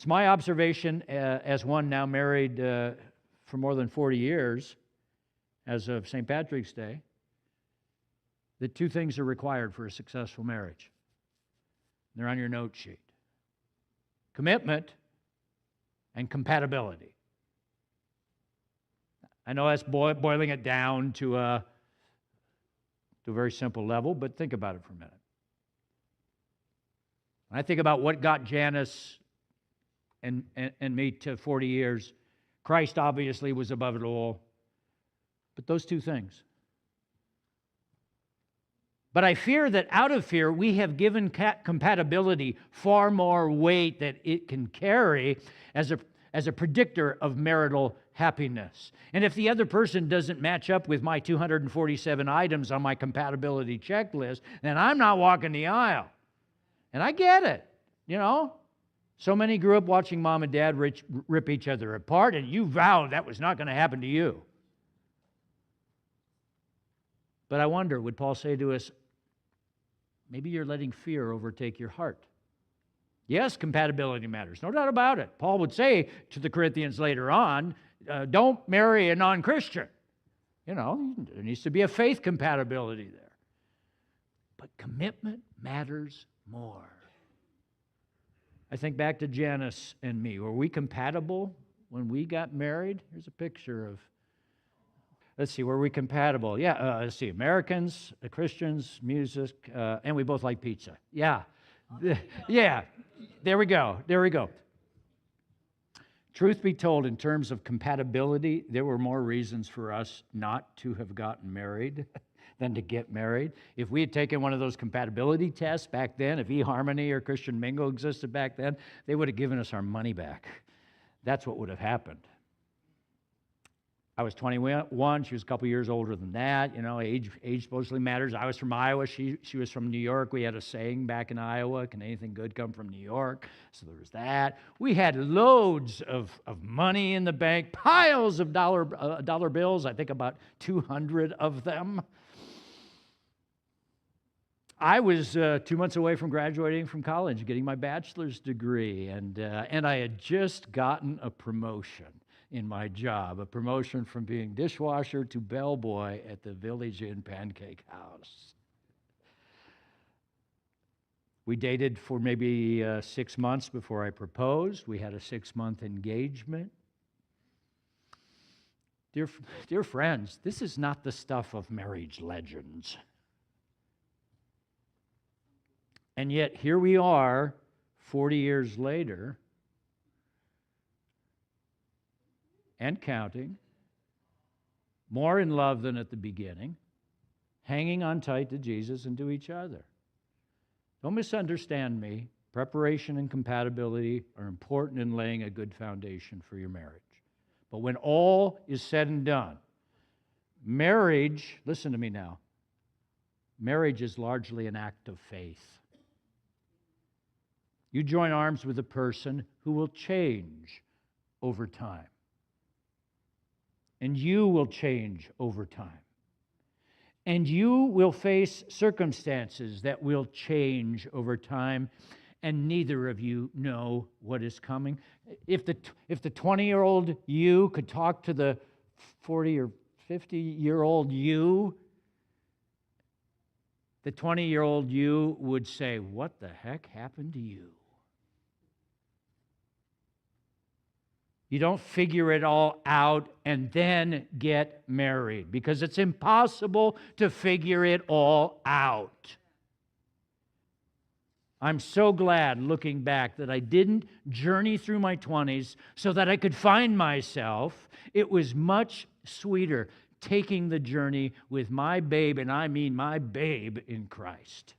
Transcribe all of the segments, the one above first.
It's my observation as one now married for more than 40 years, as of St. Patrick's Day, that two things are required for a successful marriage. They're on your note sheet: commitment and compatibility. I know that's boiling it down to a very simple level, but think about it for a minute. When I think about what got Janis and me to 40 years, Christ obviously was above it all, but those two things. But I fear that out of fear, we have given compatibility far more weight that it can carry as a predictor of marital happiness. And if the other person doesn't match up with my 247 items on my compatibility checklist, then I'm not walking the aisle. And I get it, you know. So many grew up watching mom and dad rip each other apart, and you vowed that was not going to happen to you. But I wonder, would Paul say to us, maybe you're letting fear overtake your heart? Yes, compatibility matters, no doubt about it. Paul would say to the Corinthians later on, don't marry a non-Christian. You know, there needs to be a faith compatibility there. But commitment matters more. I think back to Janis and me. Were we compatible when we got married? Here's a picture of, let's see, were we compatible? Yeah, let's see, Americans, Christians, music, and we both like pizza. Yeah, yeah, there we go. Truth be told, in terms of compatibility, there were more reasons for us not to have gotten married than to get married. If we had taken one of those compatibility tests back then, if eHarmony or Christian Mingle existed back then, they would have given us our money back. That's what would have happened. I was 21. She was a couple years older than that. You know, age supposedly matters. I was from Iowa. She was from New York. We had a saying back in Iowa, can anything good come from New York? So there was that. We had loads of money in the bank, piles of dollar bills, I think about 200 of them. I was 2 months away from graduating from college, getting my bachelor's degree, and I had just gotten a promotion in my job, a promotion from being dishwasher to bellboy at the Village Inn Pancake House. We dated for maybe 6 months before I proposed. We had a 6-month engagement. Dear friends, this is not the stuff of marriage legends. And yet, here we are, 40 years later, and counting, more in love than at the beginning, hanging on tight to Jesus and to each other. Don't misunderstand me. Preparation and compatibility are important in laying a good foundation for your marriage. But when all is said and done, marriage, listen to me now, marriage is largely an act of faith. You join arms with a person who will change over time. And you will change over time. And you will face circumstances that will change over time, and neither of you know what is coming. If the 20-year-old you could talk to the 40 or 50-year-old you, the 20-year-old you would say, "What the heck happened to you?" You don't figure it all out and then get married, because it's impossible to figure it all out. I'm so glad, looking back, that I didn't journey through my 20s so that I could find myself. It was much sweeter taking the journey with my babe, and I mean my babe in Christ.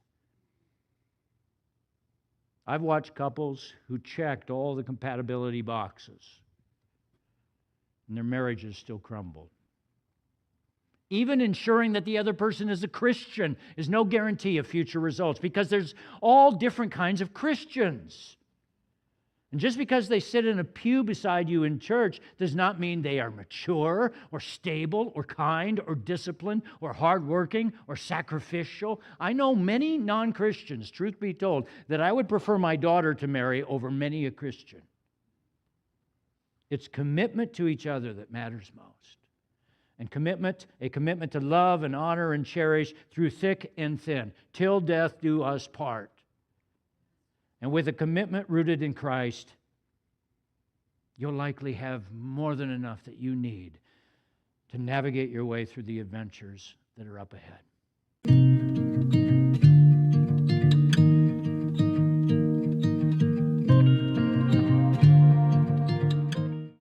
I've watched couples who checked all the compatibility boxes, and their marriages still crumbled. Even ensuring that the other person is a Christian is no guarantee of future results, because there's all different kinds of Christians. And just because they sit in a pew beside you in church does not mean they are mature or stable or kind or disciplined or hardworking or sacrificial. I know many non-Christians, truth be told, that I would prefer my daughter to marry over many a Christian. It's commitment to each other that matters most. And a commitment to love and honor and cherish through thick and thin, till death do us part. And with a commitment rooted in Christ, you'll likely have more than enough that you need to navigate your way through the adventures that are up ahead.